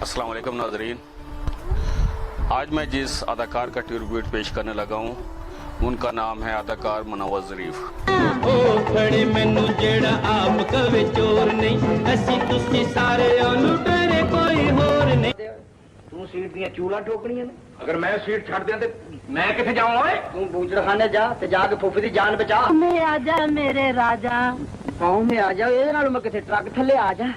अस्सलाम वालेकुम नाज़रीन। आज मैं जिस अदाकार का ट्रिब्यूट पेश करने लगा हूँ उनका नाम है अदाकार मुनव्वर ज़रीफ। तू सीट दियां चूड़ा ठोकनियां ने। अगर मैं सीट छड़ दियां ते मैं किथे जाऊं ओए? तू बूचड़खाने जा ते जाके फुफी दी जान बचा। में आजा मेरे राजा, पाँव में आ जा। ਇਹਦੇ ਨਾਲ ਮੈਂ ਕਿਥੇ ਟਰੱਕ ਥੱਲੇ ਆ ਜਾ।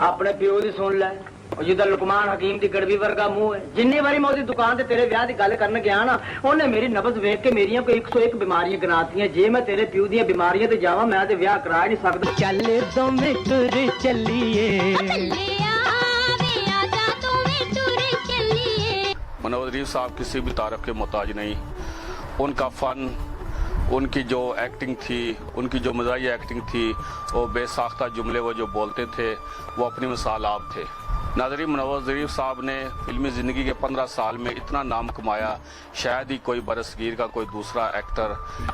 ਆਪਣੇ ਪਿਓ ਦੀ ਸੁਣ ਲੈ। ਉਹ ਜਿਹਦਾ ਲੁਕਮਾਨ ਹਕੀਮ ਦੀ ਗੜਵੀ ਵਰਗਾ ਮੂੰਹ ਹੈ। ਜਿੰਨੀ ਵਾਰੀ ਮੈਂ ਉਹਦੀ ਦੁਕਾਨ ਤੇ ਤੇਰੇ ਵਿਆਹ ਦੀ ਗੱਲ ਕਰਨ ਗਿਆ ਨਾ, ਉਹਨੇ ਮੇਰੀ ਨਬਜ਼ ਵੇਖ ਕੇ ਮੇਰੀਆਂ ਕੋਈ 101 ਬਿਮਾਰੀਆਂ ਗਨਾਤੀਆਂ। ਜੇ ਮੈਂ ਤੇਰੇ ਪਿਓ ਦੀਆਂ ਬਿਮਾਰੀਆਂ ਤੇ ਜਾਵਾਂ ਮੈਂ ਤੇ ਵਿਆਹ ਕਰਾ ਨਹੀਂ ਸਕਦਾ। ਚੱਲ ਦੋਵੇਂ ਤੁਰ ਚੱਲੀਏ। मुनव्वर ज़रीफ साहब किसी भी तारीफ के मोहताज नहीं। उनका फ़न, उनकी जो एक्टिंग थी, उनकी जो मज़ाहिया एक्टिंग थी, वो बेसाख्ता जुमले वो जो बोलते थे वो अपनी मिसाल आप थे। नाज़रीन, मुनव्वर ज़रीफ साहब ने फिल्मी ज़िंदगी के 15 साल में इतना नाम कमाया, शायद ही कोई बरसगीर का कोई दूसरा एक्टर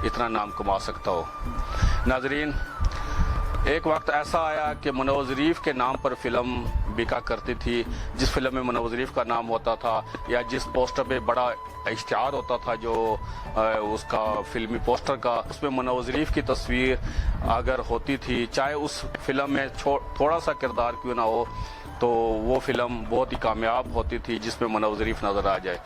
इतना नाम कमा सकता हो। नाज़रीन, एक वक्त ऐसा आया कि मुनव्वर ज़रीफ के नाम पर फिल्म बिका करती थी। जिस फिल्म में मुनव्वर ज़रीफ का नाम होता था या जिस पोस्टर पे बड़ा इश्तिहार होता था जो उसका फिल्मी पोस्टर का, उसमें मुनव्वर ज़रीफ की तस्वीर अगर होती थी, चाहे उस फिल्म में थोड़ा सा किरदार क्यों ना हो, तो वो फिल्म बहुत ही कामयाब होती थी जिसमें मुनव्वर ज़रीफ नज़र आ जाए।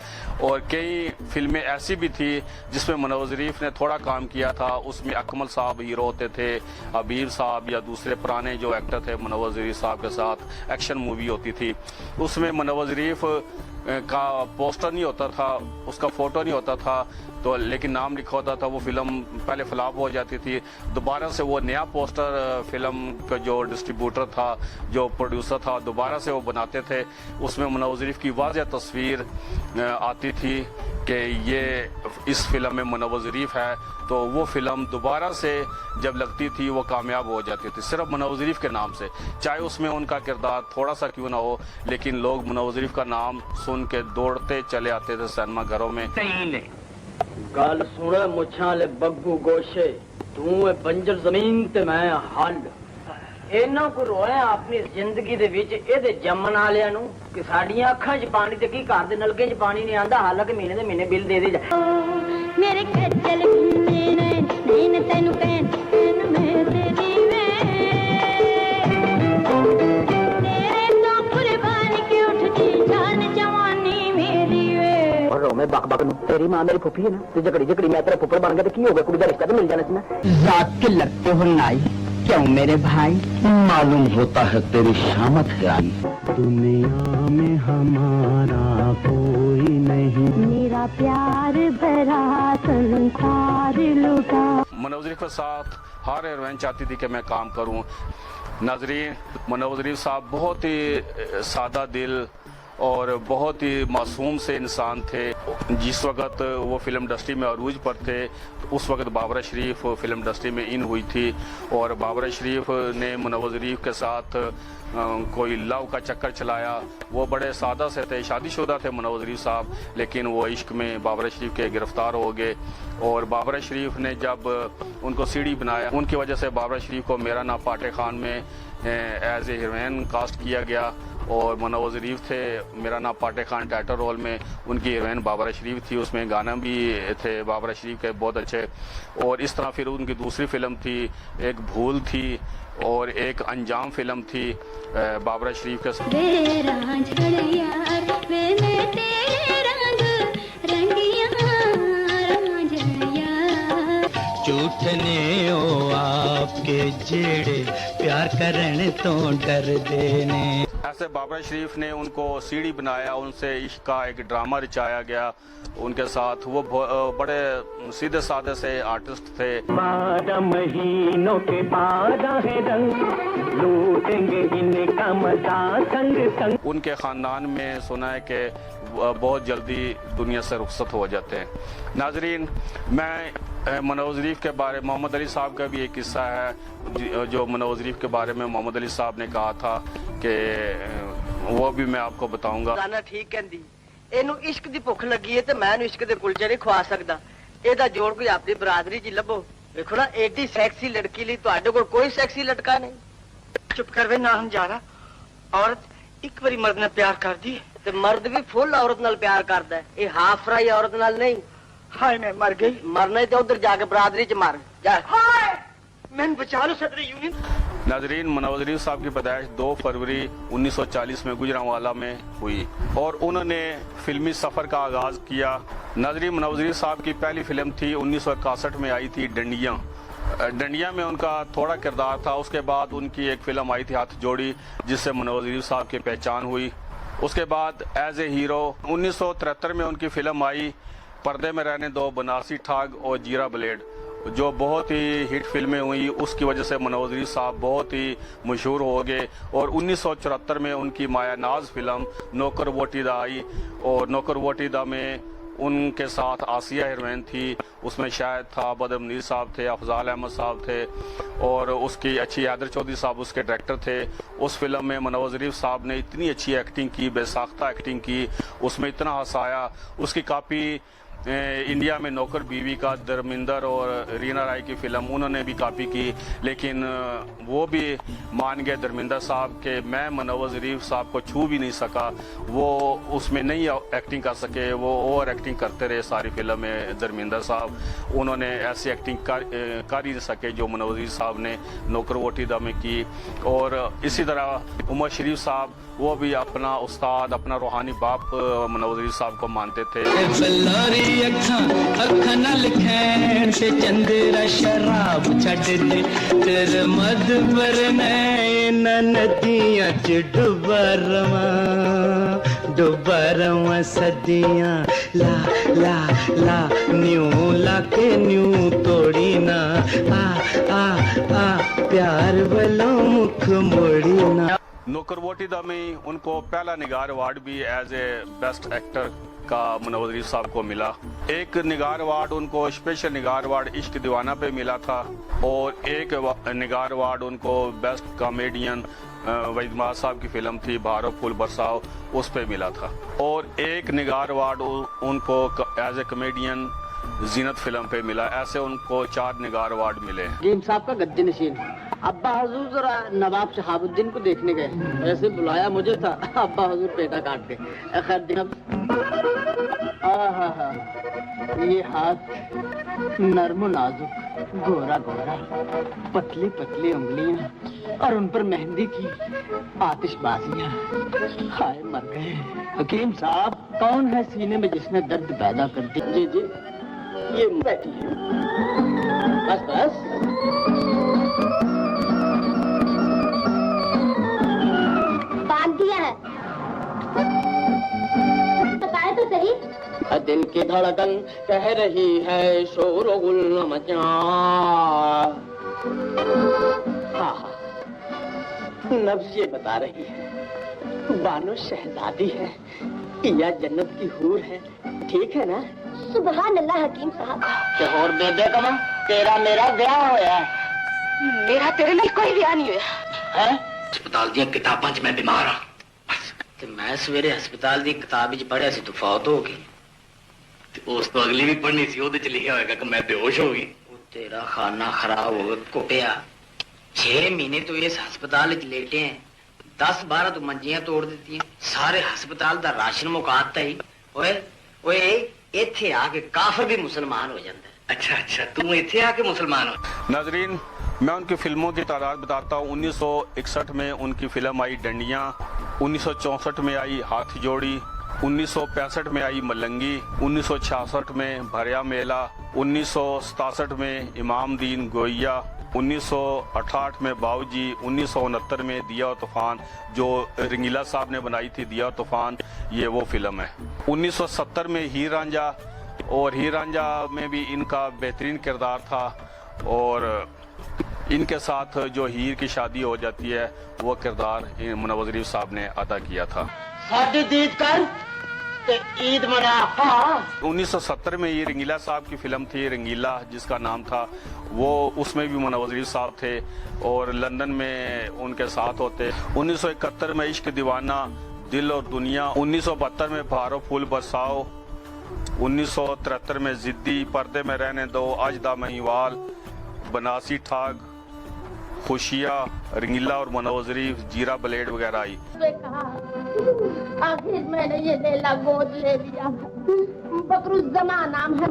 और कई फिल्में ऐसी भी थी जिसमें मुनव्वर ज़रीफ ने थोड़ा काम किया था। उसमें अकमल साहब हीरो होते थे, अबीर साहब या दूसरे पुराने जो एक्टर थे मुनव्वर ज़रीफ साहब के साथ एक्शन मूवी होती थी। उसमें मुनव्वर ज़रीफ का पोस्टर नहीं होता था, उसका फ़ोटो नहीं होता था, तो लेकिन नाम लिखा होता था। वो फिल्म पहले फ्लॉप हो जाती थी, दोबारा से वो नया पोस्टर फिल्म का जो डिस्ट्रीब्यूटर था, जो प्रोड्यूसर था, दोबारा से वो बनाते थे। उसमें मुनव्वर ज़रीफ की वाज़ेह तस्वीर आती थी कि ये इस फिल्म में मुनव्वर ज़रीफ है, तो वो फिल्म दोबारा से जब लगती थी वो कामयाब हो जाती थी सिर्फ मुनव्वर ज़रीफ के नाम से, चाहे उसमें उनका किरदार थोड़ा सा क्यों ना हो, लेकिन लोग मुनव्वर ज़रीफ का नाम सुन के दौड़ते चले आते थे सिनेमा घरों में। गल सुन मुछां ले बग्गू गोशे, तू है बंजर जमीन ते मैं हल। ਇਹਨਾਂ ਕੋ ਰੋਇਆ ਆਪਣੀ ਜ਼ਿੰਦਗੀ ਦੇ ਵਿੱਚ ਇਹਦੇ ਜੰਮਣ ਵਾਲਿਆਂ ਨੂੰ ਕਿ ਸਾਡੀਆਂ ਅੱਖਾਂ 'ਚ ਪਾਣੀ ਤੇ ਕੀ ਘਰ ਦੇ ਨਲਕੇ 'ਚ ਪਾਣੀ ਨਹੀਂ ਆਂਦਾ, ਹਾਲਾਂਕਿ ਮਹੀਨੇ ਦੇ ਮਹੀਨੇ ਬਿੱਲ ਦੇ ਦੇ ਜਾ। ਮੇਰੇ ਖੱਜਲ ਭੁੰਨੇ ਨੇ ਦੀਨ ਤੈਨੂੰ ਕਹਿਣ ਮੈਂ ਤੇਰੀ ਵੇ ਤੇਰੇ ਤੋਂ ਕੁਰਬਾਨ ਕੇ ਉੱਠਦੀ ਜਾਨ ਜਵਾਨੀ ਮੇਰੀ ਵੇ। और मैं बक बक तेरी मां मेरी फुफी है ना, ते झगड़ी झगड़ी मैं तेरा फुफड़ बन गया तो की हो गया, कुड़ी का रिश्ता तो मिल जाना सी ना। रात के लगते हो नाई क्यों मेरे भाई? मालूम होता है तेरी शामत है आई। दुनिया में हमारा कोई नहीं, मेरा प्यार भरा संसार लुटा। मुनव्वर ज़रीफ के साथ हर हीरोइन चाहती थी कि मैं काम करूं। नाज़रीन, मुनव्वर ज़रीफ साहब बहुत ही सादा दिल और बहुत ही मासूम से इंसान थे। जिस वक्त वो फिल्म इंडस्ट्री में अरूज पर थे, उस वक्त बाबरा शरीफ फिल्म इंडस्ट्री में इन हुई थी और बाबरा शरीफ ने मुनव्वर ज़रीफ के साथ कोई लव का चक्कर चलाया। वो बड़े सादा से थे, शादीशुदा थे मुनव्वर ज़रीफ साहब, लेकिन वो इश्क में बाबरा शरीफ के गिरफ्तार हो गए। और बाबरा शरीफ ने जब उनको सीडी बनाया, उनकी वजह से बाबरा शरीफ को मेरा नाम पाटे खान में एज ए हीरोइन कास्ट किया गया और मुनव्वर ज़रीफ थे मेरा नाम पाटे खान टाइटल रोल में, उनकी हीरोइन बाबरा शरीफ थी। उसमें गाना भी थे बाबरा शरीफ के बहुत अच्छे। और इस तरह फिर उनकी दूसरी फिल्म थी, एक भूल थी और एक अंजाम फिल्म थी बाबरा शरीफ के साथ। झूठने ओ आपके जेड़े प्यार करने तो डर देने। ऐसे बाबरा शरीफ ने उनको सीडी बनाया, उनसे इश्क का एक ड्रामा रचाया गया उनके साथ। वो बड़े सीधे साधे से आर्टिस्ट थे। 12 महीनों के बाद है रंग, लूटेंगे इनका मजा संग संग। उनके ख़ानदान में सुना है कि बहुत जल्दी दुनिया से रुखसत हो जाते हैं। नाजरीन, मैं मुनव्वर ज़रीफ के बारे, मोहम्मद अली साहब का भी एक किस्सा है जो मुनव्वर ज़रीफ के बारे में मोहम्मद अली साहब ने कहा था कि वो भी मैं आपको बताऊंगा। गाना ठीक कहंदी, ਇਹਨੂੰ ਇਸ਼ਕ ਦੀ ਭੁੱਖ ਲੱਗੀ ਹੈ ਤੇ ਮੈਂ ਇਹਨੂੰ ਇਸ਼ਕ ਦੇ ਕੁਲਚੇ ਨਹੀਂ ਖਵਾ ਸਕਦਾ। ਇਹਦਾ ਜੋੜ ਕੋਈ ਆਪਣੀ ਬਰਾਦਰੀ 'ਚ ਲੱਭੋ। ਵੇਖੋ ਨਾ, ਐਡੀ ਸੈਕਸੀ ਲੜਕੀ ਲਈ ਤੁਹਾਡੇ ਕੋਲ ਕੋਈ ਸੈਕਸੀ ਲਟਕਾ ਨਹੀਂ। ਚੁੱਪ ਕਰ ਵੇ ਨਾ ਹਮਜਾਰਾ, औरत ਇੱਕ ਵਾਰੀ ਮਰਦ ਨਾਲ ਪਿਆਰ ਕਰਦੀ ਤੇ ਮਰਦ ਵੀ ਫੁੱਲ ਔਰਤ ਨਾਲ ਪਿਆਰ ਕਰਦਾ ਹੈ। ਇਹ ਹਾਫ ਫਰਾਈ ਔਰਤ ਨਾਲ ਨਹੀਂ। ਹਾਏ ਮੈਂ ਮਰ ਗਈ। ਮਰਨਾ ਤੇ ਉਧਰ ਜਾ ਕੇ ਬਰਾਦਰੀ ਚ मर जा। हाय मैंने बचा लो सदर यूनियन। नाजरीन, मनोज शरीफ साहब की पैदाइश 2 फरवरी 1940 में गुजरांवाला में हुई और उन्होंने फिल्मी सफर का आगाज किया। नाजरीन, मनोज शरीफ साहब की पहली फिल्म थी 1961 में आई थी डंडियां। डंडिया में उनका थोड़ा किरदार था। उसके बाद उनकी एक फिल्म आई थी हाथ जोड़ी, जिससे मनोज शरीफ साहब की पहचान हुई। उसके बाद एज ए हीरो 1973 में उनकी फिल्म आई पर्दे में रहने दो, बनारसी ठाग और जीरा ब्लेड, जो बहुत ही हिट फिल्में हुई। उसकी वजह से मनोज शरीफ साहब बहुत ही मशहूर हो गए और 1974 में उनकी माया नाज फिल्म नौकर वोटीदा आई और नौकर वोटीदा में उनके साथ आसिया हीरोइन थी। उसमें शायद था बदर मुनीर साहब थे, अफजाल अहमद साहब थे और उसकी अच्छी हैदर चौधरी साहब उसके डायरेक्टर थे। उस फिल्म में मनोज शरीफ साहब ने इतनी अच्छी एक्टिंग की, बेसाख्ता एक्टिंग की, उसमें इतना हंसाया। उसकी काफ़ी इंडिया में नौकर बीवी का धर्मिंदर और रीना राय की फिल्म उन्होंने भी कापी की, लेकिन वो भी मान गए धर्मिंदर साहब के मैं मनोज शरीफ साहब को छू भी नहीं सका। वो उसमें नहीं एक्टिंग कर सके, वो ओवर एक्टिंग करते रहे सारी फिल्म में। धर्मिंदर साहब उन्होंने ऐसी एक्टिंग कर ही नहीं सके जो मनोज शरीफ साहब ने नौकर वोटीदा में की। और इसी तरह उमर शरीफ साहब, वो भी अपना उस्ताद, अपना रूहानी बाप मनोज शरीफ साहब को मानते थे। अखा नाल खैन ते चंदेरा शराब छड़ दे तेरे मद भरने न नदियां च डुबा रवां सदियां ला ला ला न्यू लाके न्यू तोड़ी ना आ प्यार वालों मुख मोड़ी ना। नौकर वोटीदा में उनको पहला निगार अवार्ड भी एज ए बेस्ट एक्टर का मनोज शरीफ साहब को मिला। एक निगार अवार्ड उनको स्पेशल निगार अवार्ड इश्क दीवाना पे मिला था और एक निगार अवार्ड उनको बेस्ट कॉमेडियन वहीद साहब की फिल्म थी बहारो फूल बरसाओ, उस पे मिला था। और एक निगार अवार्ड उनको as a comedian Zeenat film पे मिला। ऐसे उनको 4 निगार अवार्ड मिले। गेम साहब का गद्दी नशीन अब्बा हजूर जरा नवाब शहाबुद्दीन को देखने गए, ऐसे बुलाया मुझे था, अब्बा हजूर पेटा काट के। खैर जनाब, ये हाथ नर्म नाजुक, गोरा गोरा, पतली पतली उंगलियां और उन पर मेहंदी की आतिशबाजियां। हाय मर गए। हकीम साहब, कौन है सीने में जिसने दर्द पैदा कर दी? जी जी, ये बैठी है। बस बस, बांध दिया है। बताए तो सही। दिल की धड़कन कह रही है शोर गुल मचा। हाँ, नब्ज ये बता रही है बानो शहजादी है या जन्नत की हूर है। ठीक है ना? सुभान अल्लाह हकीम साहब। और बेबे कमा, तेरा मेरा ब्याह होया। मेरा तेरे लिए कोई ब्याह नहीं हुआ है। अस्पताल दी किताबां च मैं बीमार हां ते मैं सवेरे अस्पताल दी किताब च पढ़िया सी तू फौत हो गई। ते उस तो अगली भी पढ़नी सी, ओदे च लिखिया होएगा कि मैं बेहोश हो गई। तेरा खाना खराब हो गया कुटिया। 6 महीने तो इस अस्पताल च लेटे हैं, 10-12 तो मंजियां तोड़ दी, सारे अस्पताल दा राशन मुकाता ही। ओए ओए, इत्थे आके काफिर भी मुसलमान हो जाता है। अच्छा अच्छा, तू इत्थे आके मुसलमान हो। नाजरीन, मैं उनकी फिल्मों की तादाद बताता हूँ। 1961 में उनकी फिल्म आई डंडियां, 1964 में आई हाथ जोड़ी, 1965 में आई मलंगी, 1966 में भरिया मेला, 1967 में इमाम दीन गोइया, 1968 में बाऊजी, 1969 में दिया और तूफान, जो रंगीला साहब ने बनाई थी दिया और तूफान, ये वो फिल्म है। 1970 में हीर रांझा, और हीर रांझा में भी इनका बेहतरीन किरदार था और इनके साथ जो हीर की शादी हो जाती है वो किरदार मनोज शरीफ साहब ने अदा किया था। साडी दीद कर ते ईद मना। हाँ। 1970 में ये रंगीला साहब की फिल्म थी रंगीला, जिसका नाम था, वो उसमें भी मनोज शरीफ साहब थे और लंदन में उनके साथ होते। 1971 में इश्क दीवाना, दिल और दुनिया, 1972 में बहारो फूल बरसाओ, 1973 में जिद्दी, पर्दे में रहने दो, अजदा महिवाल, बनारसी ठाग, खुशिया, रंगीला और मनोजरी, जीरा ब्लेड वगैरह आई। कहा आखिर मैंने ये लेला गोद ले लिया। बकरुज़्ज़मा नाम है।